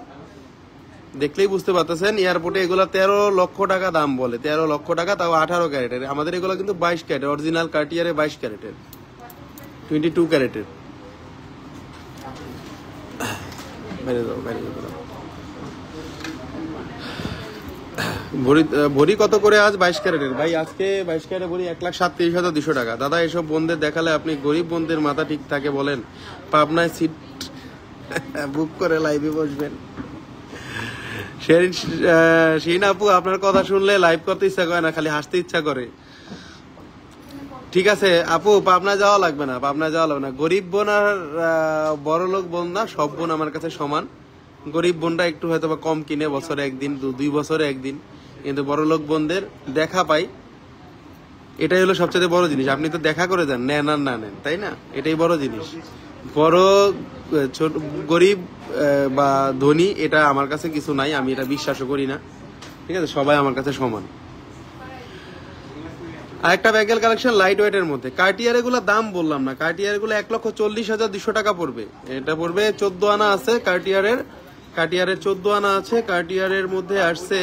দেখলেই বুঝতে পারতেছেন, এয়ারপোর্টে এগুলা 13 লক্ষ টাকা দাম বলে, 13 লক্ষ টাকা, তাও 18 ক্যারেটের। আমাদের এগুলো কিন্তু 22 ক্যারেট, অরিজিনাল কার্টিয়ারে 22 ক্যারেটের, 22 ক্যারেটের। ভরি কত করে আজ 22 ক্যারেটের? ভাই আজকে 22 ক্যারেট ভরি 1,37,200 টাকা। দাদা এসব বোনদের দেখালে আপনি গরিব বোনদের মাথা ঠিক থাকে বলেন? পাবনায় সিট বুক করে লাইভে বসবেন। শিন আপু, আপনার কথা শুনলে লাইভ করতে ইচ্ছা করে না, খালি হাসতে ইচ্ছা করে। ঠিক আছে আপু, পাবনা যাওয়া লাগবে না, পাবনা যাওয়া লাগবে না। গরিব বোন আর বড় লোক বোন না, সব বোন আমার কাছে সমান। গরিব বোনরা একটু হয়তো বা কম কিনে, বছরে একদিন, 2 বছরে একদিন, কিন্তু বড় লোক বোনদের দেখা পাই, এটাই হলো সবচেয়ে বড় জিনিস। আপনি তো দেখা করে যান, নেন আর না নেন, তাই না? এটাই বড় জিনিস। বড় ছোট, গরিব বা ধনী, এটা আমার কাছে কিছু নাই, আমি এটা বিশ্বাসও করি না। ঠিক আছে, সবাই আমার কাছে সমান। আরেকটা ব্যাঙ্গেল কালেকশন লাইট ওয়েটের মধ্যে, কার্টিয়ার এগুলো দাম বললাম না, কার্টিয়ার এগুলো 1,40,200 টাকা পড়বে। এটা পড়বে 14 আনা আছে কার্টিয়ারের, 14 আনা আছে। কার্টিয়ারের মধ্যে আসছে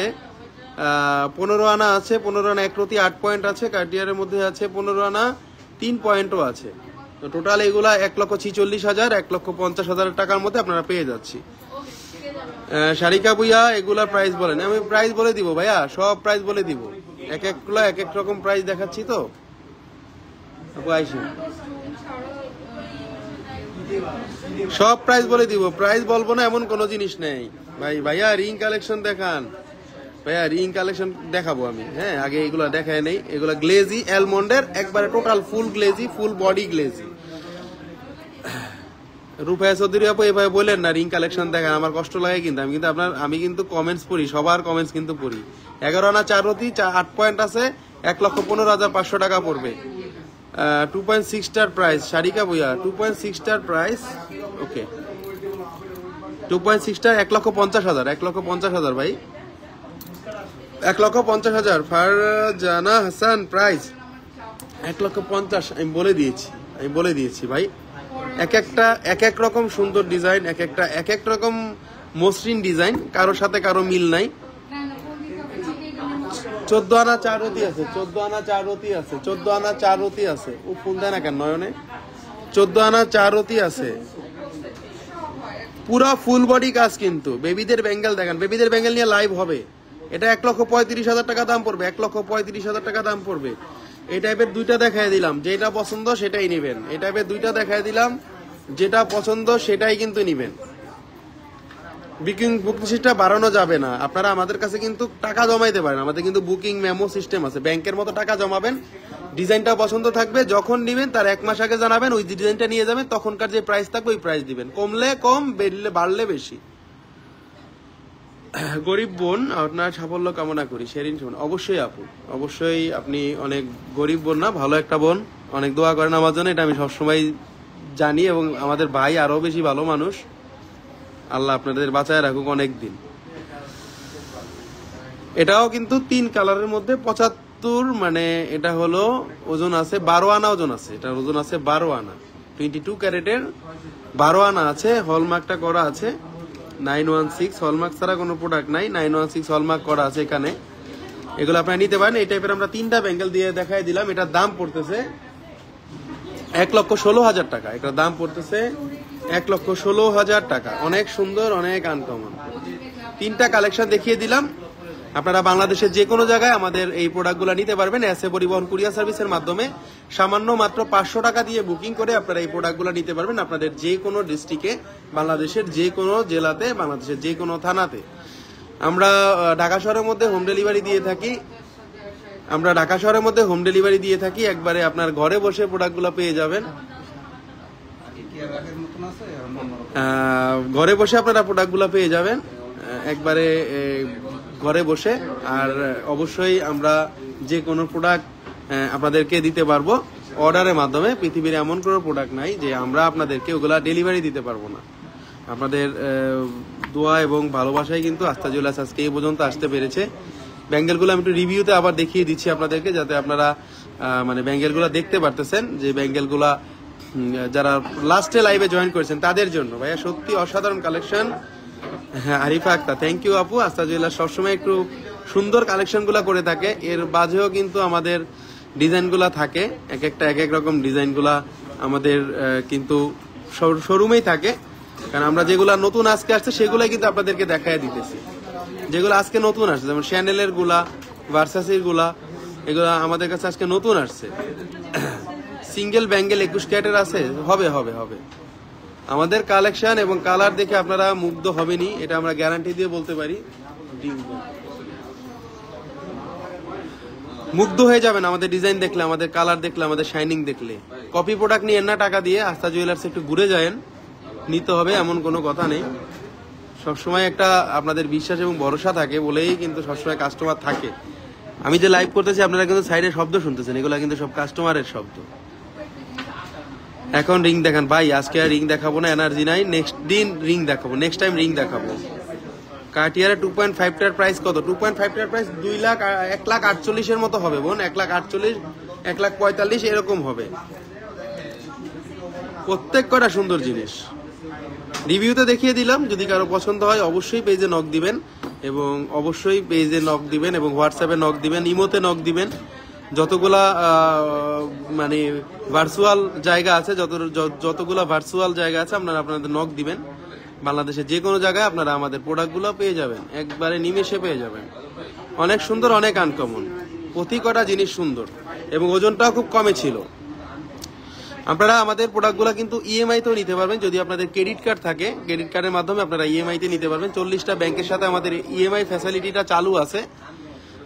15 আনা আছে, 15 আনা 1 রতি 8 পয়েন্ট আছে। কার্টিয়ারের মধ্যে আছে 15 আনা 3 পয়েন্টও আছে। তো টোটাল এগুলা 1,46,000, 1,50,000 টাকার মধ্যে আপনারা পেয়ে যাচ্ছি। শারিকা বুইয়া এগুলার প্রাইস বলেন। আমি প্রাইস বলে দিব ভাইয়া, সব প্রাইস বলে দিব, এক একগুলা এক এক রকম প্রাইস দেখাচ্ছি। তো সব প্রাইস বলে দিব, প্রাইস বলবো না এমন কোন জিনিস নেই ভাই। ভাইয়া রিং কালেকশন দেখান, ভাইয়া রিং কালেকশন দেখাবো আমি। হ্যাঁ, আগে এগুলা দেখায় নেই। এগুলা গ্লেজি অ্যালমন্ডের, একবারে total full glazy, full body glazy. Rupaya Chowdhury আপু এভাবে বললেন না রিং কালেকশন দেখান, আমার কষ্ট লাগে কিন্তু। আমি কিন্তু কমেন্টস পড়ি, সবার কমেন্টস কিন্তু পড়ি। 11 আনা 4 রতি 8 পয়েন্ট আছে, 1,15,500 টাকা পড়বে। 2.6 স্টার প্রাইস, শারিকা বুইয়া 2.6 স্টার প্রাইস। ওকে, 2.6 স্টার 1,50,000, 1,50,000 ভাই, 1,50,000। ফারজানা হাসান প্রাইস 1,50,000। আমি বলে দিয়েছি ভাই। এক একটা এক এক রকম সুন্দর ডিজাইন, এক এক রকম মসৃণ ডিজাইন, কারোর সাথে কারো মিল নাই। 14 আনা 4 রতি আছে, 14 আনা 4 রতি আছে, 14 আনা 4 রতি আছে। ও ফুল দেয় না কেন নয়নে? 14 আনা 4 রতি আছে, পুরা ফুল বডি কাজ কিন্তু। বেবিদের ব্যাঙ্গেল দেখেন, বেবিদের ব্যাঙ্গেল নিয়ে লাইভ হবে। এটা 1,35,000 টাকা দাম পড়বে, 1,35,000 টাকা দাম পড়বে। এই টাইপের দুইটা দেখাই দিলাম, যেটা পছন্দ সেটাই নিবেন। এই টাইপের দুইটা দেখাই দিলাম, যেটা পছন্দ সেটাই কিন্তু নিবেন। বুকিং সিস্টেম বাড়ানো যাবে না। আপনারা আমাদের কাছে কিন্তু টাকা জমাইতে পারেন, আমাদের কিন্তু বুকিং মেমো সিস্টেম আছে। ব্যাংকের মতো টাকা জমাবেন, ডিজাইনটা পছন্দ থাকবে, যখন নিবেন তার 1 মাস আগে জানাবেন, ওই ডিজাইনটা নিয়ে যাবেন, তখনকার যে প্রাইস থাকবে ওই প্রাইস দিবেন, কমলে কম, বাড়লে বেশি। গরিব বোন, আপনার সাফল্য কামনা করি। শেরিন শোন, অবশ্যই আপু, অবশ্যই আপনি অনেক গরিব বোন না, ভালো একটা বোন, অনেক দোয়া করেন আমার জন্য, এটা আমি সবসময় জানি। এবং আমাদের ভাই আরো বেশি ভালো মানুষ, আল্লাহ আপনাদের বাঁচায় রাখুক অনেক দিন। এটাও কিন্তু 3 কালারের মধ্যে 75, মানে এটা হলো ওজন আছে 12 আনা ওজন আছে, এটার ওজন আছে 12 আনা, 22 ক্যারেটের 12 আনা আছে। হলমার্কটা করা আছে 916, হলমার্ক ছাড়া কোনো প্রোডাক্ট নাই, 916 হলমার্ক করা আছে এখানে। এগুলো আপনারা নিতে পারেন। এই টাইপের আমরা 3টা ব্যাঙ্গেল দিয়ে দেখাই দিলাম। এটার দাম পড়তেছে 1,16,000 টাকা। এটার দাম পড়তেছে 1,16,000 টাকা। অনেক সুন্দর, অনেক আনকমন। 3টা কালেকশন দেখিয়ে দিলাম। আপনারা বাংলাদেশের যে কোনো জায়গায় আমাদের এই প্রোডাক্টগুলো নিতে পারবেন এসএ পরিবহন কুরিয়ার সার্ভিসের মাধ্যমে। সামান্য মাত্র 500 টাকা দিয়ে বুকিং করে আপনারা এই প্রোডাক্টগুলো নিতে পারবেন আপনাদের যে কোনো ডিস্ট্রিক্টে, বাংলাদেশের যে কোনো জেলাতে, বাংলাদেশের যে কোনো থানাতে। আমরা ঢাকা শহরের মধ্যে হোম ডেলিভারি দিয়ে থাকি। একবারে আপনার ঘরে বসে প্রোডাক্টগুলো পেয়ে যাবেন। ঘরে বসে আপনারা প্রোডাক্টগুলো পেয়ে যাবেন একবারে ঘরে বসে। আর অবশ্যই আমরা যে কোনো প্রোডাক্ট আপনাদেরকে দিতে পারবো অর্ডারের মাধ্যমে। পৃথিবীর এমন কোনো প্রোডাক্ট নাই যে আমরা আপনাদেরকে ওগুলা ডেলিভারি দিতে পারবো না। আপনাদের দোয়া এবং ভালোবাসায় কিন্তু আস্থা জুয়েলার্স আজকে এই পর্যন্ত আসতে পেরেছে। ব্যাঙ্গেলগুলো আমি একটু রিভিউতে আবার দেখিয়ে দিচ্ছি আপনাদেরকে, যাতে আপনারা মানে ব্যাঙ্গেলগুলো দেখতে পারতেছেন। যে ব্যাঙ্গেলগুলা যারা লাস্টে লাইভে জয়েন করেছেন তাদের জন্য। ভাইয়া সত্যি অসাধারণ কালেকশন। হ্যাঁ, আরিফা আক্তার, থ্যাংক ইউ আপু। আস্থা জুয়েলার্স সবসময় একটু সুন্দর কালেকশনগুলো করে থাকে। এর বাজেও কিন্তু আমাদের ডিজাইনগুলা থাকে, এক একটা এক এক রকম ডিজাইনগুলা আমাদের কিন্তু শোরুমেই থাকে। কারণ আমরা যেগুলা নতুন আজকে আসছে সেগুলাই কিন্তু আপনাদেরকে দেখায় দিতেছি। যেগুলো আজকে নতুন আসছে, যেমন শ্যানেলের গুলা, ভার্সাসির গুলা, এগুলা আমাদের কাছে আজকে নতুন আসছে। সিঙ্গেল ব্যাঙ্গেল 21 ক্যারেটের আছে, হবে হবে হবে। আমাদের কালেকশন এবং কালার দেখে আপনারা মুগ্ধ হবেনই, এটা আমরা গ্যারান্টি দিয়ে বলতে পারি। মুগ্ধ হয়ে যাবেন আমাদের ডিজাইন দেখলে, আমাদের কালার দেখলে, আমাদের শাইনিং দেখলে। কপি প্রোডাক্ট নিয়ে না টাকা দিয়ে আস্থা জুয়েলার্স একটু ঘুরে যায়েন, নিতে হবে এমন কোনো কথা নেই। সবসময় একটা আপনাদের বিশ্বাস এবং ভরসা থাকে বলেই কিন্তু সবসময় কাস্টমার থাকে। আমি যে লাইভ করতেছি আপনারা কিন্তু সাইডে শব্দ শুনতেছেন, এগুলো কিন্তু সব কাস্টমারের শব্দ। এখন রিং দেখান ভাই, আজকে আর রিং দেখাবো না, এনার্জি নাই। নেক্সট দিন রিং দেখাবো, নেক্সট টাইম রিং দেখাবো। কার্টিয়ারে 2.5 টার প্রাইস কত? 2.5 টার প্রাইস 1,48,000 মতো হবে বোন, 1,48,000, 1,45,000 এরকম হবে। প্রত্যেক কটা সুন্দর জিনিস রিভিউতে দেখিয়ে দিলাম। যদি কারো পছন্দ হয় অবশ্যই পেজে নক দিবেন, এবং অবশ্যই পেজে নক দিবেন এবং হোয়াটসঅ্যাপে নক দিবেন, ইমোতে নক দিবেন। যতগুলা মানে ভার্চুয়াল জায়গা আছে, যতগুলা ভার্চুয়াল জায়গা আছে আপনারা আপনাদের নক দিবেন। বাংলাদেশের যে কোনো জায়গায় আপনারা আমাদের প্রোডাক্টগুলো পেয়ে যাবেন, একবারে নিমেষে পেয়ে যাবেন। অনেক সুন্দর, অনেক আনকমন, প্রতি কটা জিনিস সুন্দর এবং ওজনটাও খুব কমে ছিল। আপনারা আমাদের প্রোডাক্টগুলো কিন্তু ইএমআই তেও নিতে পারবেন। যদি আপনাদের ক্রেডিট কার্ড থাকে, ক্রেডিট কার্ডের মাধ্যমে আপনারা ইএমআই তে নিতে পারবেন। 40টা ব্যাংকের সাথে আমাদের ইএমআই ফ্যাসিলিটিটা চালু আছে।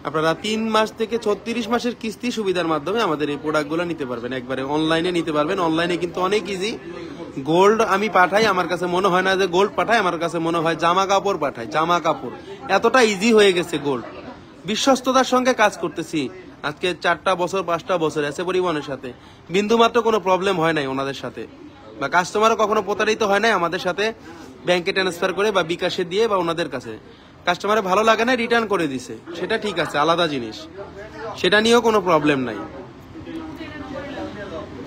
আপনারা 3 মাস থেকে 36 মাসের কিস্তি সুবিধার মাধ্যমে আমাদের এই প্রোডাক্টগুলো নিতে পারবেন, একবারে অনলাইনে নিতে পারবেন। অনলাইনে কিন্তু অনেক ইজি। গোল্ড আমি পাঠাই, আমার কাছে মনে হয় না যে গোল্ড পাঠাই, আমার কাছে মনে হয় জামা কাপড় পাঠাই। জামা কাপড় এতটা ইজি হয়ে গেছে গোল্ড। বিশ্বস্ততার সঙ্গে কাজ করতেছি আজকে 4টা বছর 5টা বছর এসএ পরিবহনের সাথে। বিন্দু মাত্র কোনো প্রবলেম হয় নাই ওনাদের সাথে, বা কাস্টমারও কখনো প্রতারিত হয় নাই আমাদের সাথে। ব্যাংকে ট্রান্সফার করে বা বিকাশে দিয়ে বা ওনাদের কাছে কাস্টমারের ভালো লাগে না, রিটার্ন করে দিছে, সেটা ঠিক আছে, আলাদা জিনিস, সেটা নিয়েও কোনো প্রবলেম নাই।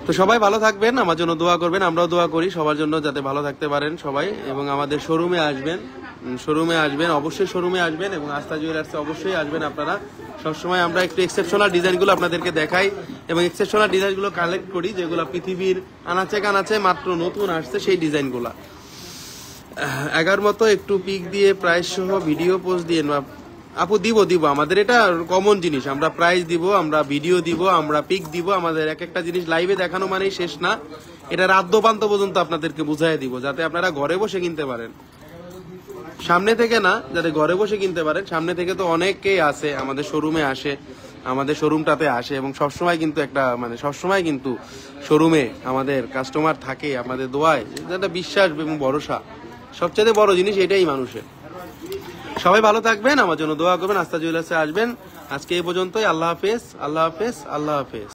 তো সবাই ভালো থাকবেন, আমার জন্য দোয়া করবেন, আমরাও দোয়া করি সবার জন্য যাতে ভালো থাকতে পারেন সবাই। এবং আমাদের শোরুমে আসবেন, অবশ্যই শোরুমে আসবেন, এবং আস্থা জুয়েলার্সে অবশ্যই আসবেন আপনারা। সবসময় আমরা একটু এক্সেপশনাল ডিজাইনগুলো আপনাদেরকে দেখাই এবং এক্সেপশনাল ডিজাইনগুলো কালেক্ট করি, যেগুলো পৃথিবীর আনাচে কানাচে মাত্র নতুন আসছে সেই ডিজাইনগুলো। এগার মতো একটু পিক দিয়ে প্রাইস সহ ভিডিও পোস্ট দিয়ে আপু দিব আমাদের এটা কমন জিনিস, আমরা প্রাইস দিব, আমরা ভিডিও দিব, আমরা পিক দিব, আমাদের এক একটা জিনিস লাইভে দেখানো মানেই শেষ না, এটা রাদ্যপান্ত পর্যন্ত আপনাদেরকে বুঝাই দিব যাতে আপনারা ঘরে বসে কিনতে পারেন, সামনে থেকে না, যাতে ঘরে বসে কিনতে পারেন। সামনে থেকে তো অনেকেই আসে আমাদের শোরুমে আসে, আমাদের শোরুমটাতে আসে এবং সবসময় কিন্তু একটা মানে সবসময় কিন্তু শোরুমে আমাদের কাস্টমার থাকে, আমাদের দোয়ায় একটা বিশ্বাস এবং ভরসা সবচেয়ে বড় জিনিস এটাই মানুষের। সবাই ভালো থাকবেন, আমার জন্য দোয়া করবেন, আস্থা জুয়েলার্সে আসবেন। আজকে এই পর্যন্তই। আল্লাহ হাফেজ, আল্লাহ হাফেজ, আল্লাহ হাফেজ।